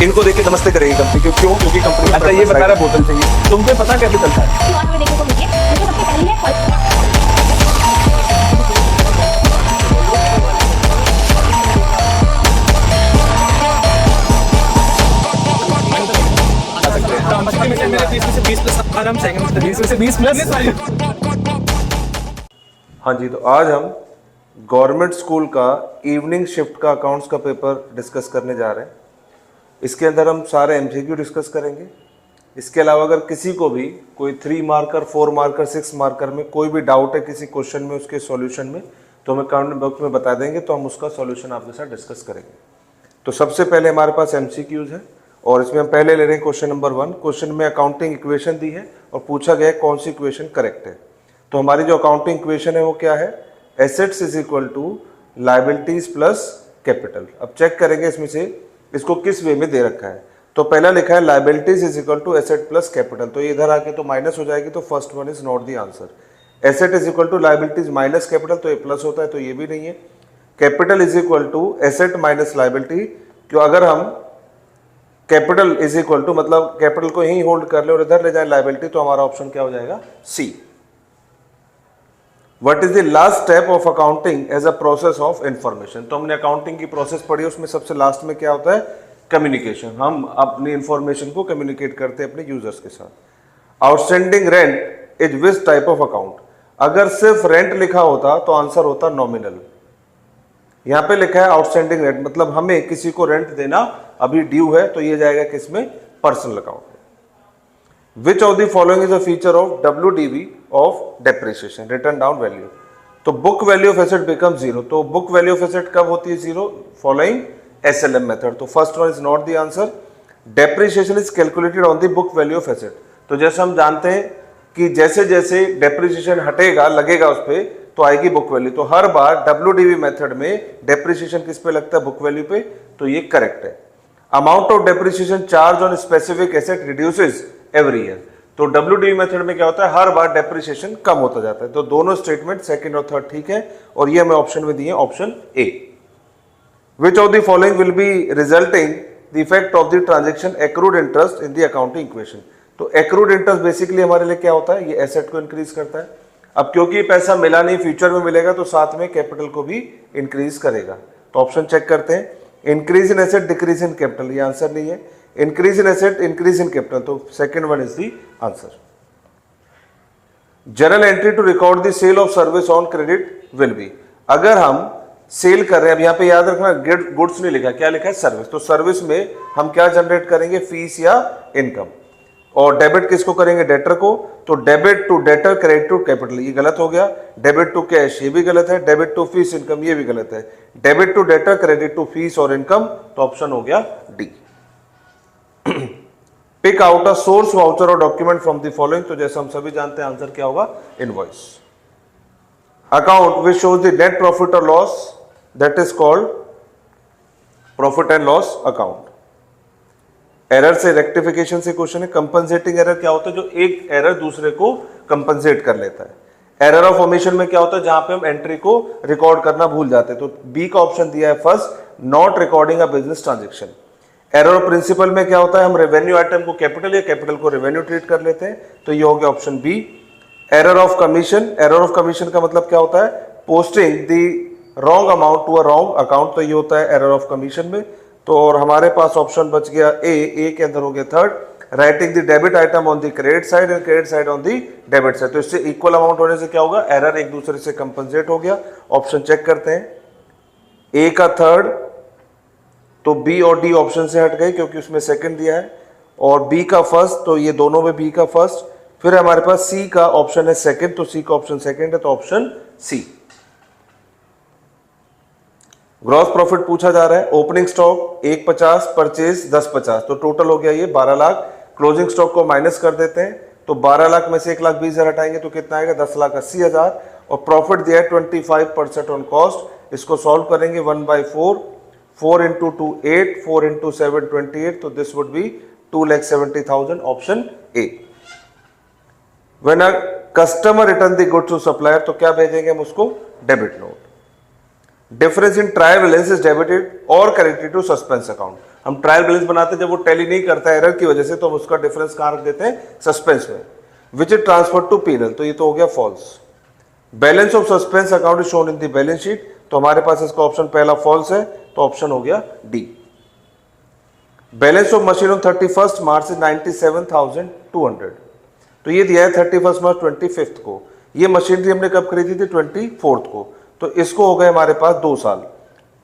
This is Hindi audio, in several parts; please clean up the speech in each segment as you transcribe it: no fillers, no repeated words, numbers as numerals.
इनको देख के नमस्ते करेगी कंपनी, क्योंकि कंपनी अच्छा ये बता रहा बोतल चाहिए, तुमको पता कैसे चलता है? वहाँ पे देखने को मिली है, मुझे सबसे पहले मेरे 30 में से 20 प्लस आराम से 20 में से 20 प्लस। हाँ जी, तो आज हम गवर्नमेंट स्कूल का इवनिंग शिफ्ट का अकाउंट्स का पेपर डिस्कस करने जा रहे हैं। इसके अंदर हम सारे एमसीक्यू डिस्कस करेंगे। इसके अलावा अगर किसी को भी कोई 3 मार्कर, 4 मार्कर, 6 मार्कर में कोई भी डाउट है किसी क्वेश्चन में, उसके सॉल्यूशन में, तो हमें कमेंट बॉक्स में बता देंगे, तो हम उसका सॉल्यूशन आपके साथ डिस्कस करेंगे। तो सबसे पहले हमारे पास एमसीक्यूज है और इसमें हम पहले ले रहे हैं क्वेश्चन नंबर 1। क्वेश्चन में अकाउंटिंग इक्वेशन दी है और पूछा गया है कौन सी इक्वेशन करेक्ट है। तो हमारी जो अकाउंटिंग इक्वेशन है वो क्या है? Assets is equal to liabilities plus capital. अब चेक करेंगे इसमें से इसको किस वे में दे रखा है। तो पहला लिखा है liabilities is equal to asset plus capital, तो ये इधर आके तो माइनस हो जाएगी, तो first one is not the answer. Asset is equal to liabilities minus capital, तो ये प्लस होता है, तो ये भी नहीं है। Capital is equal to asset minus liability, क्यों अगर हम कैपिटल इज इक्वल टू मतलब कैपिटल को यही होल्ड कर ले और इधर ले जाए लायबिलिटी, तो हमारा ऑप्शन क्या हो जाएगा? C. What is the last step of accounting as a process of information? तो हमने अकाउंटिंग की प्रोसेस पढ़ी, उसमें सबसे लास्ट में क्या होता है? कम्युनिकेशन। हम अपनी इंफॉर्मेशन को कम्युनिकेट करते हैं अपने यूजर्स के साथ। Outstanding rent is which type of account? अगर सिर्फ रेंट लिखा होता तो आंसर होता नॉमिनल। यहां पे लिखा है आउटस्टैंडिंग रेंट, मतलब हमें किसी को रेंट देना अभी ड्यू है, तो ये जाएगा किसमें? पर्सनल अकाउंट में। Which of the following is a feature of WDV of depreciation? Written down value. तो book value of asset become 0, तो बुक वैल्यू ऑफ एसेट कब होती है 0? Following SLM method. तो first one is not the answer. Depreciation is calculated on the book value of asset. तो जैसे हम जानते हैं कि जैसे जैसे डेप्रिसिएशन हटेगा, लगेगा उस पर, तो आएगी बुक वैल्यू। तो हर बार WDV मेथड में डेप्रिसिएशन किस पे लगता है? बुक वैल्यू पे, तो ये करेक्ट है। Amount of depreciation charge on specific asset reduces every year. तो WDV मेथड में क्या होता है? हर बार डेप्रिसिएशन कम होता जाता है। तो दोनों स्टेटमेंट सेकंड और थर्ड ठीक है, और ये हमें ऑप्शन में दिए option A. Which of the following will be resulting the effect of the transaction accrued interest in the accounting equation? तो accrued interest बेसिकली हमारे लिए क्या होता है? ये एसेट को इंक्रीज करता है। अब क्योंकि पैसा मिला नहीं, फ्यूचर में मिलेगा, तो साथ में कैपिटल को भी इंक्रीज करेगा। तो ऑप्शन चेक करते हैं। Increase in asset, decrease in capital, ये आंसर नहीं है। Increase in asset, increase in capital, तो second one is the answer. Journal entry to record the sale of service on credit will be. अगर हम सेल कर रहे हैं, अब यहाँ पे याद रखना गुड्स नहीं लिखा, क्या लिखा है? सर्विस। तो सर्विस में हम क्या जनरेट करेंगे? फीस या इनकम। और डेबिट किसको करेंगे? डेटर को। तो debit to debtor, credit to capital, ये गलत हो गया। डेबिट टू कैश, ये भी गलत है। डेबिट टू फीस इनकम, ये भी गलत है। Debit to debtor, credit to fees और इनकम, तो ऑप्शन हो गया D. Pick out a source voucher और डॉक्यूमेंट फ्रॉम द फॉलोइंग। तो जैसे हम सभी जानते हैं आंसर क्या होगा? Invoice. Account which shows the net profit or loss, that is called profit and loss account. Error से रेक्टिफिकेशन से क्वेश्चन है। कंपनसेटिंग एरर क्या होता है? जो एक एरर दूसरे को कंपनसेट कर लेता है। एरर ऑफ ओमिशन में क्या होता है? जहां पे हम एंट्री को रिकॉर्ड करना भूल जाते हैं। तो बी का ऑप्शन दिया है first, not recording a business transaction. Error of principle में क्या होता है? हम रेवेन्यू आइटम को कैपिटल या कैपिटल को रेवेन्यू ट्रीट कर लेते हैं, तो ये हो गया option B. Error of commission, error of commission का मतलब क्या होता है? Posting the wrong amount to a wrong account, तो ये होता है एरर ऑफ कमीशन में। तो और हमारे पास ऑप्शन बच गया ए के अंदर हो गया third, writing the debit item on the credit side and credit side on the debit side. तो इससे इक्वल अमाउंट होने से क्या होगा? एरर एक दूसरे से कंपनसेट हो गया। ऑप्शन चेक करते हैं। ए का थर्ड, तो बी और डी ऑप्शन से हट गए क्योंकि उसमें सेकंड दिया है, और बी का फर्स्ट, तो ये दोनों में बी का फर्स्ट। फिर हमारे पास सी का ऑप्शन है सेकंड, तो सी का ऑप्शन सेकंड है, तो ऑप्शन सी। ग्रॉस प्रॉफिट पूछा जा रहा है। ओपनिंग स्टॉक 150, परचेज 1050, तो टोटल हो गया ये 12 लाख। क्लोजिंग स्टॉक को माइनस कर देते हैं, तो 12 लाख में से 1,20,000 हटाएंगे तो कितना आएगा? 10,80,000। और प्रॉफिट दिया है 25% ऑन कॉस्ट। इसको सॉल्व करेंगे 1/4, 4 into 2 8, 4 into 7 28, तो this would be 2,70,000, option A. When a customer return the goods to supplier, तो क्या भेजेंगे हम उसको? Debit note. Difference in trial balance is debited और क्रेडिटेड टू सस्पेंस अकाउंट। हम ट्रायल बैलेंस बनाते हैं जब वो टैली नहीं करता है एरर की वजह से, तो हम उसका डिफरेंस कहां रख देते हैं, सस्पेंस में, which is transfer to PNL, तो ये तो हो गया false. Balance of suspense account is shown in the balance sheet, तो हमारे पास इसका ऑप्शन पहला फॉल्स है, तो ऑप्शन हो गया D. Balance of machine on 31 March is 97,200, तो ये दिया है 31 मार्च 25 को। ये मशीनरी हमने कब खरीदी थी, 24 को, तो इसको हो गए हमारे पास 2 साल,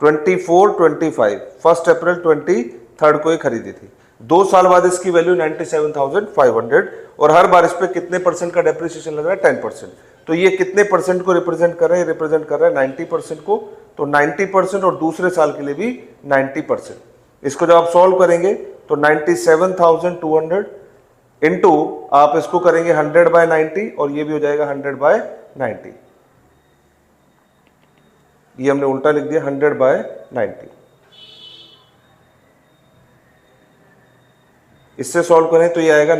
24, 25, 1 अप्रैल 23 को ये खरीदी थी। 2 साल बाद इसकी वैल्यू 97,500, और हर बार इस पे कितने परसेंट का डेप्रिसिएशन लग रहा है, 10%। तो ये कितने परसेंट को रिप्रेजेंट कर रहा है, रिप्रेजेंट कर रहा है 90% को, तो 90% और दूसरे साल के लिए भी 90%। इसको जब आप सॉल्व करेंगे तो 97,200 इंटू आप इसको करेंगे 100/90, और ये भी हो जाएगा 100/90। ये हमने उल्टा लिख दिया 100/90। इससे सॉल्व करें तो ये आएगा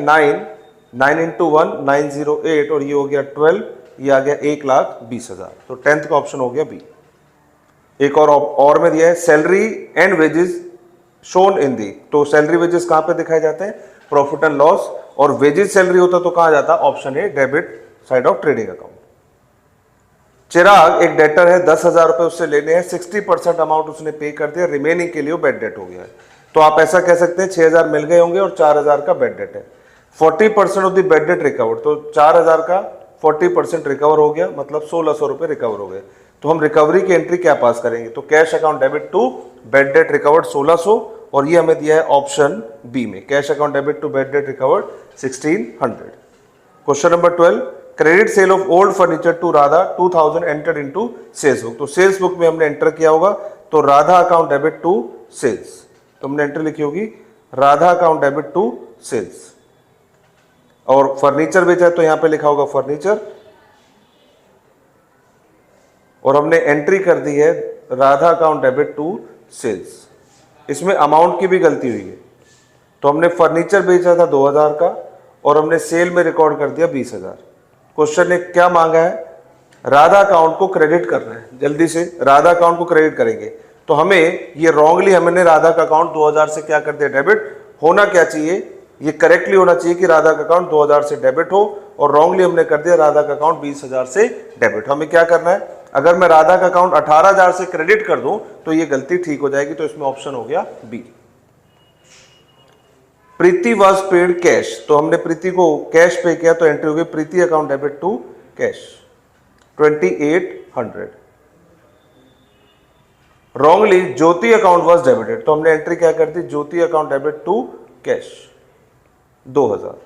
9 इंटू 1 908, और ये हो गया 12, ये आ गया 1,20,000, तो 10th का ऑप्शन हो गया बी। एक और में दिया है salary and wages shown in the, तो सैलरी वेजेस कहां पे दिखाए जाते हैं, प्रॉफिट एंड लॉस, और वेजेस सैलरी होता तो कहां जाता, option A debit side of trading account. Chirag एक डेटर है, 10,000 रुपए उससे लेने हैं, 60% अमाउंट उसने पे कर दिया, रिमेनिंग के लिए वो बैड डेट हो गया है। तो आप ऐसा कह सकते हैं 6,000 मिल गए होंगे और 4,000 का बैड डेट है। 40% of the bad debt recovered, तो 4,000 का 40% रिकवर हो गया, मतलब 1,600 रुपए रिकवर हो गए। तो हम रिकवरी की एंट्री क्या पास करेंगे, तो cash account debit to bad debt recovered 1,600, और ये हमें दिया है ऑप्शन बी में, cash account debit to bad debt recovered 1,600। Question number 12, credit sale of old furniture to Radha 2,000 entered into sales book, तो सेल्स बुक में हमने एंटर किया होगा, तो Radha account debit to sales, तो हमने एंट्री लिखी होगी Radha account debit to sales. और फर्नीचर बेचा है तो यहां पे लिखा होगा फर्नीचर, और हमने एंट्री कर दी है Radha account debit to sales. इसमें अमाउंट की भी गलती हुई है, तो हमने फर्नीचर बेचा था 2,000 का, और हमने सेल में रिकॉर्ड कर दिया 20,000। क्वेश्चन ने क्या मांगा है, राधा अकाउंट को क्रेडिट करना है, जल्दी से राधा अकाउंट को क्रेडिट करेंगे, तो हमें ये रॉन्गली हमने राधा का अकाउंट 2,000 से क्या कर दिया, डेबिट। होना क्या चाहिए, ये करेक्टली होना चाहिए कि राधा का अकाउंट 2,000 से डेबिट हो, और रॉन्गली हमने कर दिया राधा का अकाउंट 20,000 से डेबिट। हमें क्या करना है, अगर मैं राधा का अकाउंट 18,000 से क्रेडिट कर दूं तो ये गलती ठीक हो जाएगी, तो इसमें ऑप्शन हो गया B. Preeti was paid cash, तो हमने प्रीति को कैश पे किया, तो एंट्री हो गई Preeti account debit to cash 2,800। Wrongly Jyoti account was debited, तो हमने एंट्री क्या कर दी, Jyoti account debit to cash 2,000।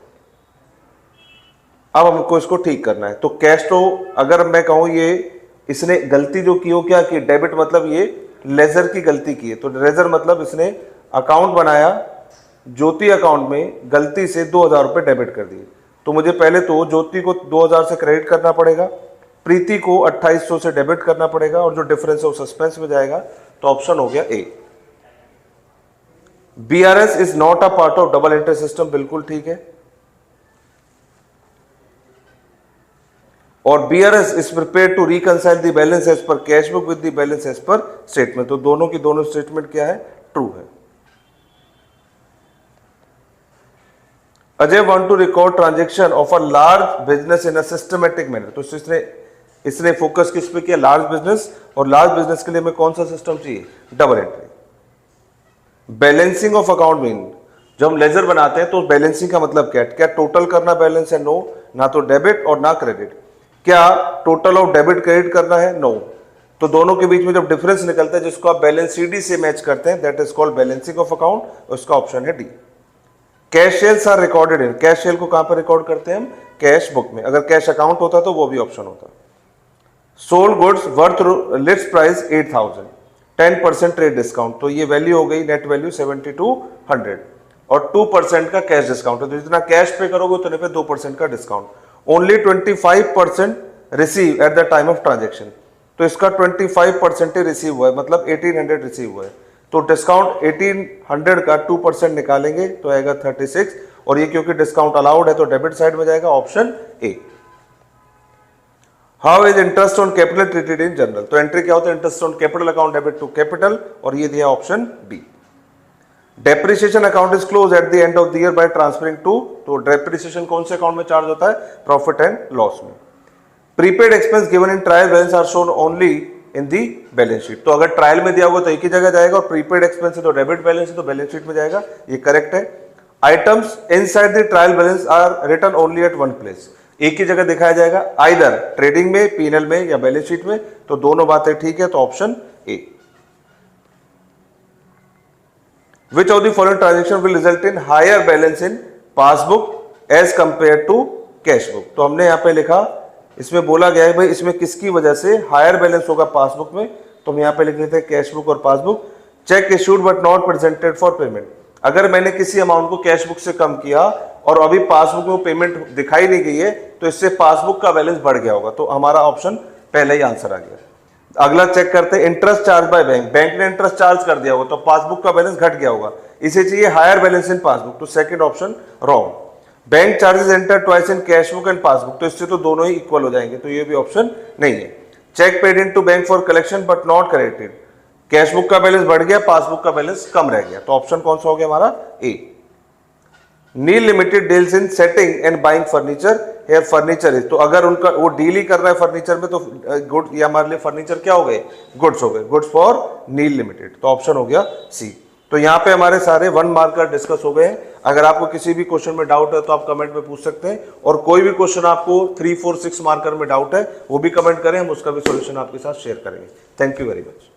अब हमको इसको ठीक करना है, तो कैश तो अगर मैं कहूं ये इसने गलती जो की हो क्या कि डेबिट मतलब ये लेजर की गलती की है, तो लेजर मतलब इसने अकाउंट बनाया ज्योति अकाउंट में, गलती से 2,000 रुपए डेबिट कर दिए, तो मुझे पहले तो ज्योति को 2,000 से क्रेडिट करना पड़ेगा, प्रीति को 2,800 से डेबिट करना पड़ेगा, और जो डिफरेंस है वो सस्पेंस में जाएगा, तो ऑप्शन हो गया A. BRS is not a part of double entry system, बिल्कुल ठीक है, और BRS is prepare to reconcile the balance as per cash book with the balance as per statement, तो दोनों की दोनों स्टेटमेंट क्या है, ट्रू है। Ajay want to record transaction of a large business in a systematic manner, तो इसने फोकस किस पे किया, लार्ज बिजनेस, और लार्ज बिजनेस के लिए हमें कौन सा सिस्टम चाहिए, double entry. Balancing of account mean, जब हम लेजर बनाते हैं तो बैलेंसिंग का मतलब क्या है, क्या टोटल करना बैलेंस है, नो, ना तो डेबिट और ना क्रेडिट। क्या टोटल ऑफ डेबिट क्रेडिट करना है, नो, तो दोनों के बीच में जब डिफरेंस निकलता है जिसको आप बैलेंस सीडी से मैच करते हैं, that is called balancing of account, उसका ऑप्शन है D. Cash sales are recorded in, cash sale को कहां पर रिकॉर्ड करते हैं हम, कैश बुक में, अगर कैश अकाउंट होता तो वो भी ऑप्शन होता। Sold goods worth list price 8,000, 10% trade discount, तो ये वैल्यू हो गई नेट वैल्यू 7,200, और 2% का कैश डिस्काउंट है, तो जितना कैश पे करोगे उतने पे 2% का discount. Only 25% receive at the time of transaction, तो इसका 25% ही रिसीव हुआ है, मतलब 1,800 रिसीव हुआ है, तो डिस्काउंट 1,800 का 2% निकालेंगे तो आएगा 36, और ये क्योंकि डिस्काउंट अलाउड है तो डेबिट साइड में जाएगा, option A. How is interest on capital treated in journal, तो एंट्री क्या होता है, interest on capital account debit to capital, और ये दिया option B. Depreciation account is close at the end of the year by transferring to, तो डेप्रिसिएशन कौन से अकाउंट में चार्ज होता है? प्रॉफिट एंड लॉस में। Prepaid expense given in trial balance are shown only in the balance sheet, तो अगर ट्रायल में दिया होगा तो एक ही जगह जाएगा, और प्रीपेड एक्सपेंस है तो डेबिट बैलेंस है तो बैलेंस शीट में जाएगा, ये करेक्ट है। Items inside the trial balance are written only at one place, एक ही जगह दिखाया जाएगा, आइदर ट्रेडिंग में, पीएनएल में या बैलेंस शीट में, तो दोनों बातें ठीक है, तो option A. Which of the following transaction will result in higher balance in passbook as compared to cash book? तो हमने यहाँ पे लिखा, इसमें बोला गया है भाई इसमें किसकी वजह से हायर बैलेंस होगा पासबुक में, तो हम यहाँ पे लिख लेते हैं कैश बुक और passbook. Check issued but not presented for payment, अगर मैंने किसी अमाउंट को कैश बुक से कम किया और अभी पासबुक में पेमेंट दिखाई नहीं गई है, तो इससे पासबुक का बैलेंस बढ़ गया होगा, तो हमारा ऑप्शन पहले ही आंसर आ गया। अगला चेक करते हैं, interest charge by bank, bank ने इंटरेस्ट चार्ज कर दिया होगा तो पासबुक का बैलेंस घट गया होगा, इसे चाहिए हायर बैलेंस इन पासबुक, तो second option wrong. Bank charges enter twice in cash book and passbook, तो इससे तो दोनों ही इक्वल हो जाएंगे, तो ये भी ऑप्शन नहीं है। Cheque paid in to bank for collection but not corrected, cash book का बैलेंस बढ़ गया, पासबुक का बैलेंस कम रह गया, तो ऑप्शन कौन सा हो गया हमारा? A. Neel limited deals in selling and buying furniture, या फर्नीचर इज, तो अगर उनका वो डील ही कर रहा है फर्नीचर में, तो गुड, या हमारे लिए फर्नीचर क्या हो गए? गुड्स हो गए, गुड्स फॉर नील लिमिटेड, तो ऑप्शन हो गया सी। तो यहाँ पे हमारे सारे 1 मार्कर डिस्कस हो गए हैं। अगर आपको किसी भी क्वेश्चन में डाउट है तो आप कमेंट में पूछ सकते हैं, और कोई भी क्वेश्चन आपको 3, 4, 6 मार्कर में डाउट है वो भी कमेंट करें, हम उसका भी सॉल्यूशन आपके साथ शेयर करेंगे। Thank you very much.